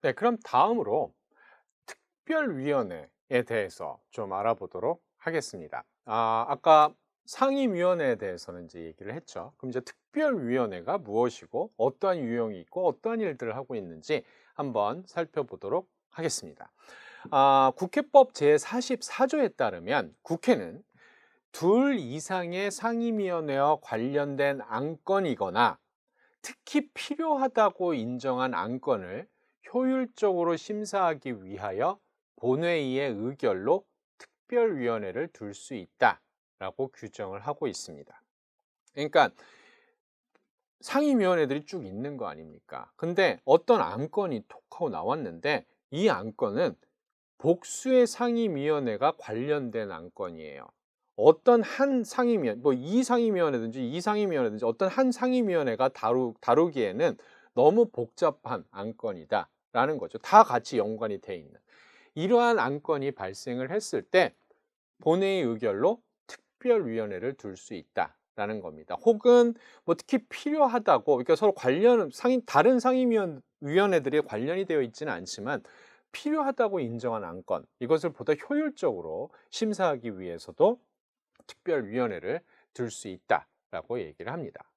네, 그럼 다음으로 특별위원회에 대해서 좀 알아보도록 하겠습니다. 아까 상임위원회에 대해서는 이제 얘기를 했죠. 그럼 이제 특별위원회가 무엇이고 어떠한 유형이 있고 어떠한 일들을 하고 있는지 한번 살펴보도록 하겠습니다. 국회법 제44조에 따르면 국회는 둘 이상의 상임위원회와 관련된 안건이거나 특히 필요하다고 인정한 안건을 효율적으로 심사하기 위하여 본회의의 의결로 특별위원회를 둘 수 있다라고 규정을 하고 있습니다. 그러니까 상임위원회들이 쭉 있는 거 아닙니까? 근데 어떤 안건이 톡 하고 나왔는데 이 안건은 복수의 상임위원회가 관련된 안건이에요. 어떤 한 상임위원, 뭐 이 상임위원회든지 이 상임위원회든지 어떤 한 상임위원회가 다루기에는 너무 복잡한 안건이다라는 거죠. 다 같이 연관이 돼 있는. 이러한 안건이 발생을 했을 때 본회의 의결로 특별위원회를 둘 수 있다라는 겁니다. 혹은 뭐 특히 필요하다고, 그러니까 서로 다른 상임위원회들이 관련이 되어 있지는 않지만 필요하다고 인정한 안건, 이것을 보다 효율적으로 심사하기 위해서도 특별위원회를 둘 수 있다라고 얘기를 합니다.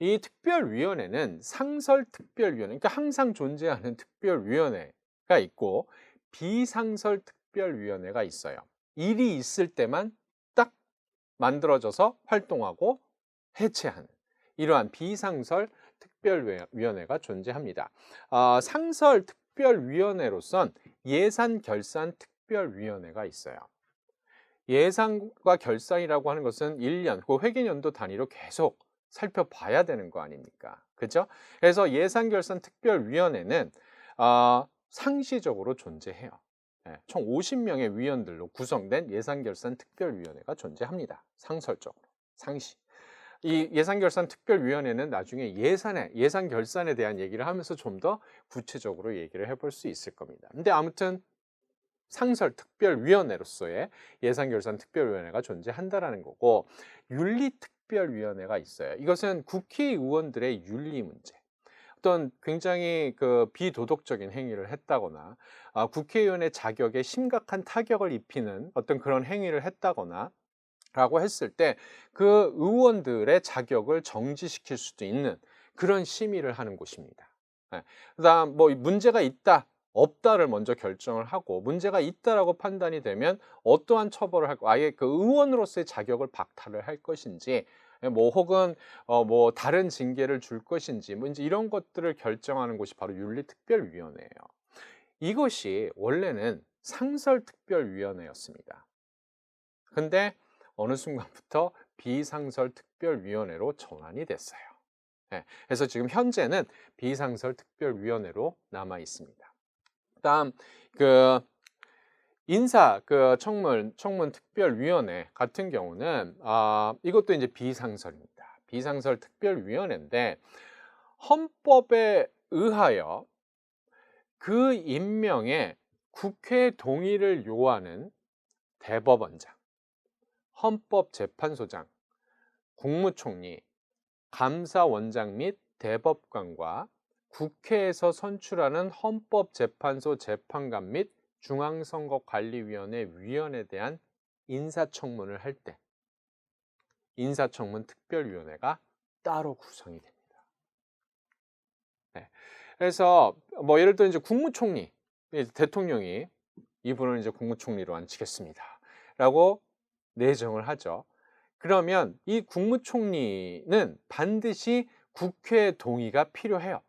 이 특별위원회는 상설특별위원회, 그러니까 항상 존재하는 특별위원회가 있고 비상설 특별위원회가 있어요. 일이 있을 때만 딱 만들어져서 활동하고 해체하는 이러한 비상설 특별위원회가 존재합니다. 상설 특별위원회로선 예산결산특별위원회가 있어요. 예산과 결산이라고 하는 것은 1년, 그 회계연도 단위로 계속 살펴봐야 되는 거 아닙니까? 그죠? 그래서 예산결산특별위원회는 상시적으로 존재해요. 총 50명의 위원들로 구성된 예산결산특별위원회가 존재합니다. 상설적으로, 상시. 이 예산결산특별위원회는 나중에 예산결산에 대한 얘기를 하면서 좀 더 구체적으로 얘기를 해볼 수 있을 겁니다. 근데 아무튼 상설특별위원회로서의 예산결산특별위원회가 존재한다라는 거고, 윤리특별위원회가 있어요. 이것은 국회의원들의 윤리 문제, 어떤 굉장히 비도덕적인 행위를 했다거나 국회의원의 자격에 심각한 타격을 입히는 어떤 그런 행위를 했다거나 라고 했을 때 그 의원들의 자격을 정지시킬 수도 있는 그런 심의를 하는 곳입니다. 그다음 뭐 문제가 있다, 없다를 먼저 결정을 하고 문제가 있다라고 판단이 되면 어떠한 처벌을 할까, 아예 그 의원으로서의 자격을 박탈을 할 것인지, 뭐 혹은 뭐 다른 징계를 줄 것인지, 뭐 이제 이런 것들을 결정하는 곳이 바로 윤리특별위원회예요. 이것이 원래는 상설특별위원회였습니다. 근데 어느 순간부터 비상설특별위원회로 전환이 됐어요. 그래서 지금 현재는 비상설특별위원회로 남아 있습니다. 다음 인사 청문특별위원회 같은 경우는 이것도 이제 비상설입니다. 비상설특별위원회인데 헌법에 의하여 그 임명에 국회 동의를 요하는 대법원장, 헌법재판소장, 국무총리, 감사원장 및 대법관과 국회에서 선출하는 헌법재판소 재판관 및 중앙선거관리위원회 위원에 대한 인사청문을 할 때 인사청문 특별위원회가 따로 구성이 됩니다. 그래서 뭐 예를 들어 이제 국무총리, 대통령이 이분을 이제 국무총리로 앉히겠습니다 라고 내정을 하죠. 그러면 이 국무총리는 반드시 국회 동의가 필요해요.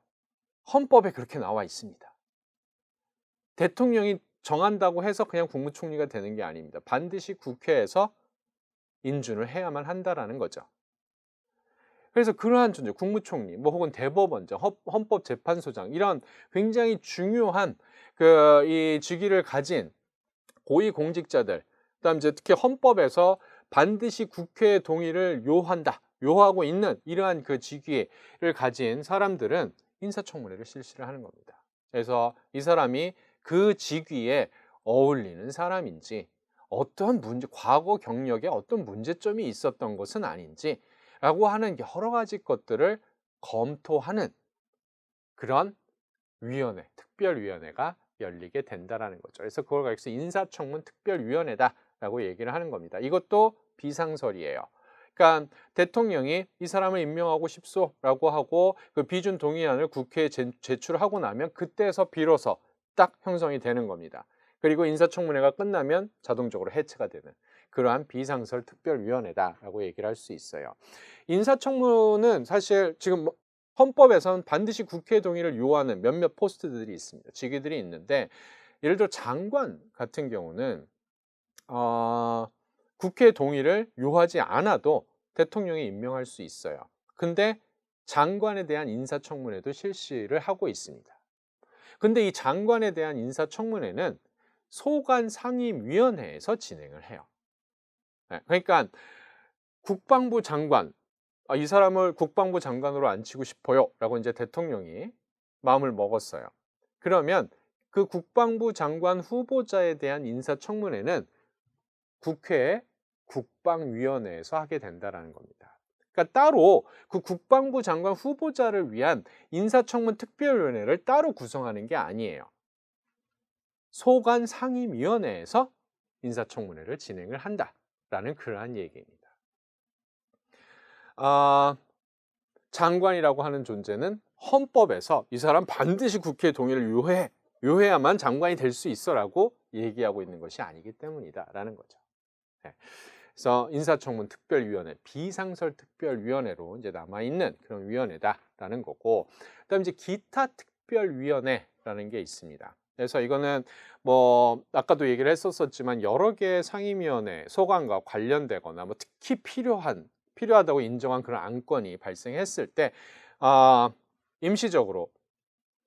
헌법에 그렇게 나와 있습니다. 대통령이 정한다고 해서 그냥 국무총리가 되는 게 아닙니다. 반드시 국회에서 인준을 해야만 한다라는 거죠. 그래서 그러한 존재, 국무총리, 뭐 혹은 대법원장, 헌법재판소장, 이런 굉장히 중요한 이 직위를 가진 고위공직자들, 그다음 이제 특히 헌법에서 반드시 국회의 동의를 요하고 있는 이러한 그 직위를 가진 사람들은 인사청문회를 실시를 하는 겁니다. 그래서 이 사람이 그 직위에 어울리는 사람인지, 어떤 과거 경력에 어떤 문제점이 있었던 것은 아닌지라고 하는 여러 가지 것들을 검토하는 그런 위원회, 특별위원회가 열리게 된다라는 거죠. 그래서 그걸 가지고 인사청문 특별위원회다라고 얘기를 하는 겁니다. 이것도 비상설이에요. 그러니까 대통령이 이 사람을 임명하고 싶소라고 하고 그 비준 동의안을 국회에 제출하고 나면 그때서 비로소 딱 형성이 되는 겁니다. 그리고 인사청문회가 끝나면 자동적으로 해체가 되는 그러한 비상설 특별위원회다라고 얘기를 할 수 있어요. 인사청문은 사실 지금 헌법에서는 반드시 국회 동의를 요하는 몇몇 포스트들이 있습니다. 직위들이 있는데 예를 들어 장관 같은 경우는 국회 동의를 요하지 않아도 대통령이 임명할 수 있어요. 근데 장관에 대한 인사청문회도 실시를 하고 있습니다. 근데 이 장관에 대한 인사청문회는 소관상임위원회에서 진행을 해요. 그러니까 국방부 장관, 이 사람을 국방부 장관으로 앉히고 싶어요 라고 이제 대통령이 마음을 먹었어요. 그러면 그 국방부 장관 후보자에 대한 인사청문회는 국회 국방위원회에서 하게 된다는 겁니다. 그러니까 따로 그 국방부 장관 후보자를 위한 인사청문 특별위원회를 따로 구성하는 게 아니에요. 소관상임위원회에서 인사청문회를 진행을 한다라는 그러한 얘기입니다. 장관이라고 하는 존재는 헌법에서 이 사람 반드시 국회의 동의를 요해야만 장관이 될 수 있어라고 얘기하고 있는 것이 아니기 때문이다라는 거죠. 그래서 인사청문 특별위원회, 비상설 특별위원회로 이제 남아있는 그런 위원회다라는 거고, 그다음에 이제 기타 특별위원회라는 게 있습니다. 그래서 이거는 뭐 아까도 얘기를 했었지만 여러 개의 상임위원회, 소관과 관련되거나 뭐 특히 필요하다고 인정한 그런 안건이 발생했을 때 임시적으로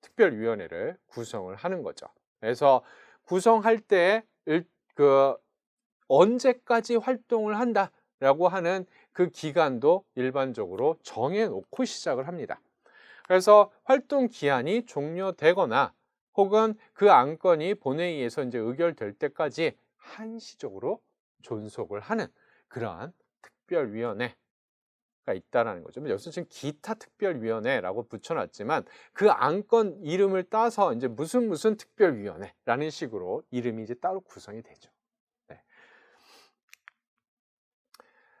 특별위원회를 구성을 하는 거죠. 그래서 구성할 때 언제까지 활동을 한다라고 하는 그 기간도 일반적으로 정해놓고 시작을 합니다. 그래서 활동 기한이 종료되거나 혹은 그 안건이 본회의에서 이제 의결될 때까지 한시적으로 존속을 하는 그러한 특별위원회가 있다라는 거죠. 여기서 지금 기타 특별위원회라고 붙여놨지만 그 안건 이름을 따서 이제 무슨 특별위원회라는 식으로 이름이 이제 따로 구성이 되죠.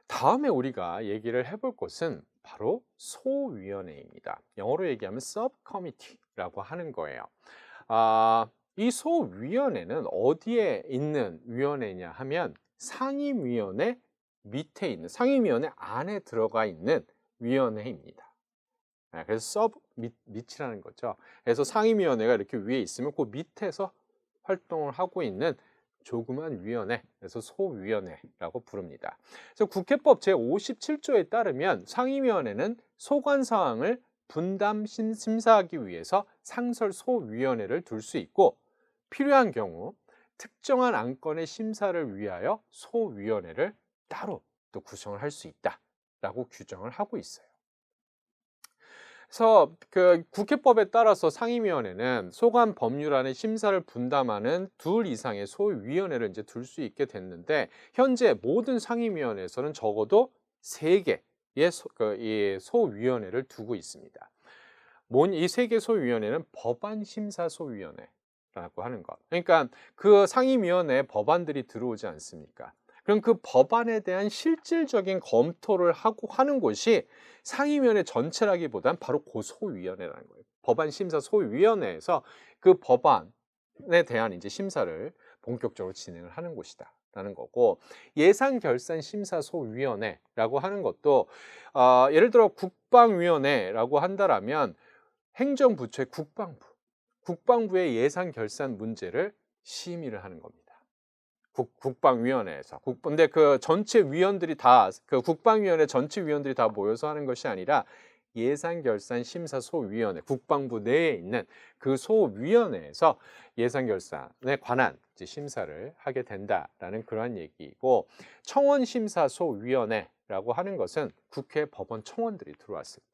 다음에 우리가 얘기를 해볼 것은 바로 소위원회입니다. 영어로 얘기하면 subcommittee라고 하는 거예요. 이 소위원회는 어디에 있는 위원회냐 하면 상임위원회 밑에 있는, 상임위원회 안에 들어가 있는 위원회입니다. 그래서 밑이라는 거죠. 그래서 상임위원회가 이렇게 위에 있으면 그 밑에서 활동을 하고 있는 조그만 위원회, 그래서 소위원회라고 부릅니다. 그래서 국회법 제57조에 따르면 상임위원회는 소관사항을 분담 심사하기 위해서 상설소위원회를 둘 수 있고, 필요한 경우 특정한 안건의 심사를 위하여 소위원회를 따로 또 구성을 할 수 있다라고 규정을 하고 있어요. 그래서 그 국회법에 따라서 상임위원회는 소관 법률안의 심사를 분담하는 둘 이상의 소위원회를 이제 둘 수 있게 됐는데, 현재 모든 상임위원회에서는 적어도 3개의 이 소위원회를 두고 있습니다. 이 3개 소위원회는 법안심사소위원회라고 하는 것. 그러니까 그 상임위원회에 법안들이 들어오지 않습니까? 그럼 그 법안에 대한 실질적인 검토를 하는 곳이 상임위원회 전체라기보단 바로 그 소위원회라는 거예요. 법안심사소위원회에서 그 법안에 대한 이제 심사를 본격적으로 진행을 하는 곳이다라는 거고, 예산결산심사소위원회라고 하는 것도 예를 들어 국방위원회라고 한다라면 행정부처의 국방부의 예산결산 문제를 심의를 하는 겁니다. 국방위원회에서. 근데 그 전체 위원들이 다, 그 국방위원회 전체 위원들이 다 모여서 하는 것이 아니라 예산결산심사소위원회, 국방부 내에 있는 그 소위원회에서 예산결산에 관한 이제 심사를 하게 된다라는 그러한 얘기이고, 청원심사소위원회라고 하는 것은 국회 법원 청원들이 들어왔을 때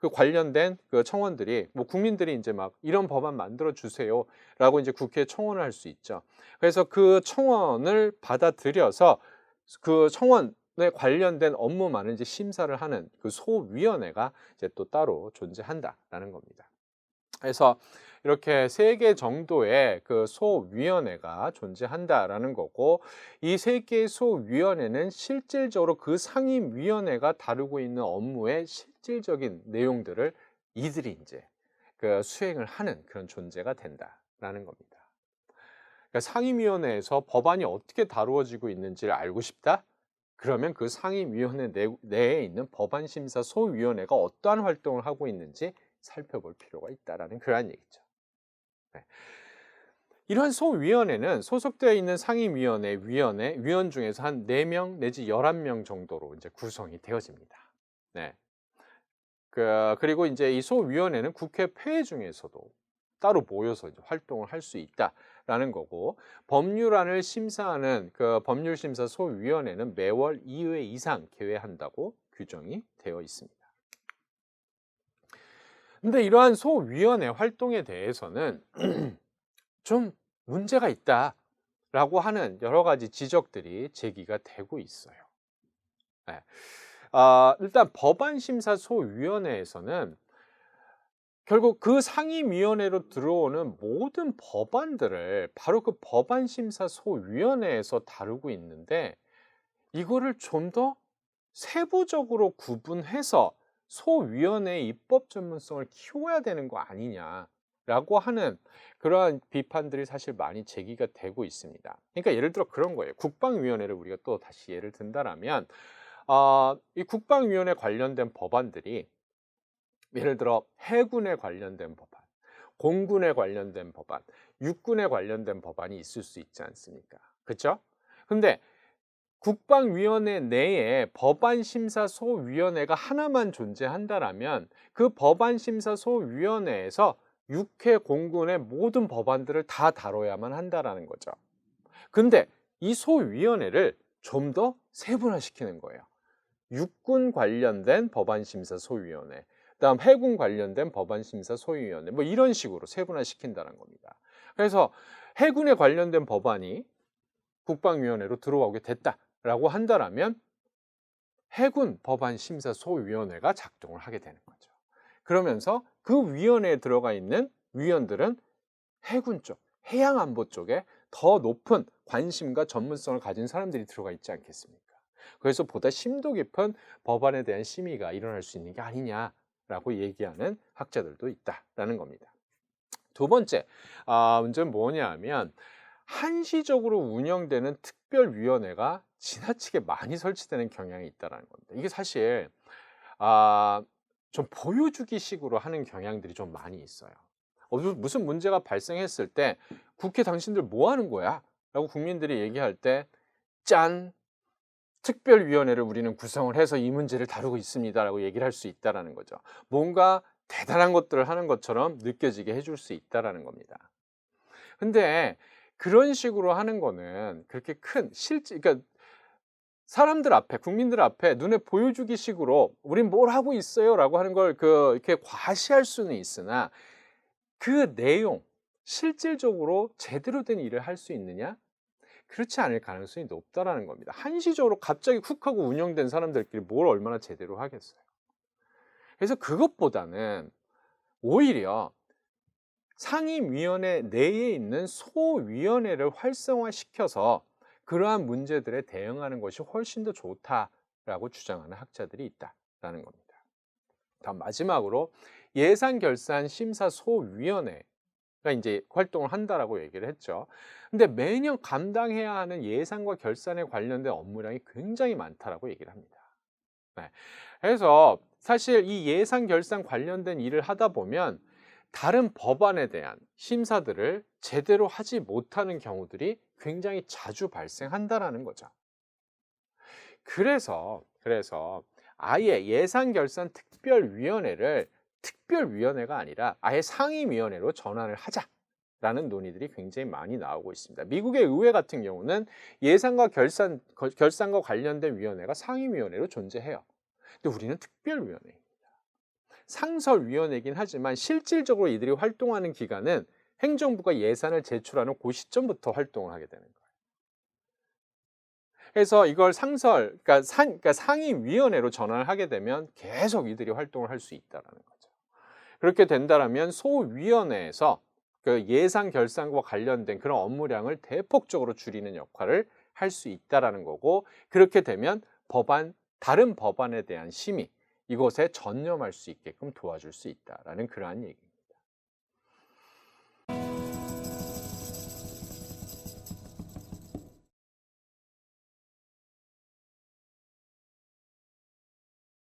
그 관련된 그 청원들이, 뭐 국민들이 이제 막 이런 법안 만들어 주세요라고 이제 국회에 청원을 할 수 있죠. 그래서 그 청원을 받아들여서 그 청원에 관련된 업무만을 이제 심사를 하는 그 소위원회가 이제 또 따로 존재한다라는 겁니다. 그래서 이렇게 3개 정도의 그 소위원회가 존재한다라는 거고, 이 3개의 소위원회는 실질적으로 그 상임위원회가 다루고 있는 업무의 실질적인 내용들을 이들이 이제 그 수행을 하는 그런 존재가 된다라는 겁니다. 그러니까 상임위원회에서 법안이 어떻게 다루어지고 있는지를 알고 싶다? 그러면 그 상임위원회 내에 있는 법안심사소위원회가 어떠한 활동을 하고 있는지 살펴볼 필요가 있다라는 그러한 얘기죠. 네. 이러한 소위원회는 소속되어 있는 상임위원회 위원 중에서 한 4명 내지 11명 정도로 이제 구성이 되어집니다. 네. 그리고 이제 이 소위원회는 국회 폐회 중에서도 따로 모여서 이제 활동을 할 수 있다라는 거고, 법률안을 심사하는 그 법률심사 소위원회는 매월 2회 이상 개회한다고 규정이 되어 있습니다. 근데 이러한 소위원회 활동에 대해서는 좀 문제가 있다라고 하는 여러 가지 지적들이 제기가 되고 있어요. 네. 일단 법안심사소위원회에서는 결국 그 상임위원회로 들어오는 모든 법안들을 바로 그 법안심사소위원회에서 다루고 있는데, 이거를 좀 더 세부적으로 구분해서 소위원회의 입법 전문성을 키워야 되는 거 아니냐라고 하는 그러한 비판들이 사실 많이 제기가 되고 있습니다. 그러니까 예를 들어 그런 거예요. 국방위원회를 우리가 또 다시 예를 든다라면, 이 국방위원회 관련된 법안들이 예를 들어 해군에 관련된 법안, 공군에 관련된 법안, 육군에 관련된 법안이 있을 수 있지 않습니까? 그렇죠? 근데 국방위원회 내에 법안심사소위원회가 하나만 존재한다라면 그 법안심사소위원회에서 육해 공군의 모든 법안들을 다 다뤄야만 한다라는 거죠. 근데 이 소위원회를 좀 더 세분화시키는 거예요. 육군 관련된 법안심사소위원회, 그다음 해군 관련된 법안심사소위원회, 뭐 이런 식으로 세분화시킨다는 겁니다. 그래서 해군에 관련된 법안이 국방위원회로 들어오게 됐다라고 한다라면 해군 법안심사소위원회가 작동을 하게 되는 거죠. 그러면서 그 위원회에 들어가 있는 위원들은 해군 쪽, 해양안보 쪽에 더 높은 관심과 전문성을 가진 사람들이 들어가 있지 않겠습니까? 그래서 보다 심도 깊은 법안에 대한 심의가 일어날 수 있는 게 아니냐라고 얘기하는 학자들도 있다라는 겁니다. 두 번째 문제는 뭐냐 하면, 한시적으로 운영되는 특별위원회가 지나치게 많이 설치되는 경향이 있다는 겁니다. 이게 사실 좀 보여주기식으로 하는 경향들이 좀 많이 있어요. 무슨 문제가 발생했을 때 국회 당신들 뭐 하는 거야? 라고 국민들이 얘기할 때, 짠! 특별위원회를 우리는 구성을 해서 이 문제를 다루고 있습니다 라고 얘기를 할 수 있다는 거죠. 뭔가 대단한 것들을 하는 것처럼 느껴지게 해줄 수 있다는 겁니다. 근데 그런 식으로 하는 거는 그렇게 큰 그러니까 사람들 앞에, 국민들 앞에 눈에 보여주기 식으로 우린 뭘 하고 있어요 라고 하는 걸 이렇게 과시할 수는 있으나, 그 내용, 실질적으로 제대로 된 일을 할 수 있느냐? 그렇지 않을 가능성이 높다라는 겁니다. 한시적으로 갑자기 훅 하고 운영된 사람들끼리 뭘 얼마나 제대로 하겠어요. 그래서 그것보다는 오히려 상임위원회 내에 있는 소위원회를 활성화시켜서 그러한 문제들에 대응하는 것이 훨씬 더 좋다라고 주장하는 학자들이 있다라는 겁니다. 다음 마지막으로 예산결산심사소위원회가 이제 활동을 한다라고 얘기를 했죠. 근데 매년 감당해야 하는 예산과 결산에 관련된 업무량이 굉장히 많다라고 얘기를 합니다. 네. 그래서 사실 이 예산 결산 관련된 일을 하다 보면 다른 법안에 대한 심사들을 제대로 하지 못하는 경우들이 굉장히 자주 발생한다라는 거죠. 그래서 아예 예산결산특별위원회를 특별위원회가 아니라 아예 상임위원회로 전환을 하자라는 논의들이 굉장히 많이 나오고 있습니다. 미국의 의회 같은 경우는 예산과 결산과 관련된 위원회가 상임위원회로 존재해요. 근데 우리는 특별위원회, 상설위원회이긴 하지만 실질적으로 이들이 활동하는 기간은 행정부가 예산을 제출하는 그 시점부터 활동을 하게 되는 거예요. 그래서 이걸 그러니까 상임위원회로 전환을 하게 되면 계속 이들이 활동을 할 수 있다는 거죠. 그렇게 된다라면 소위원회에서 그 예산 결산과 관련된 그런 업무량을 대폭적으로 줄이는 역할을 할 수 있다라는 거고, 그렇게 되면 다른 법안에 대한 심의, 이것에 전념할 수 있게끔 도와줄 수 있다라는 그러한 얘기입니다.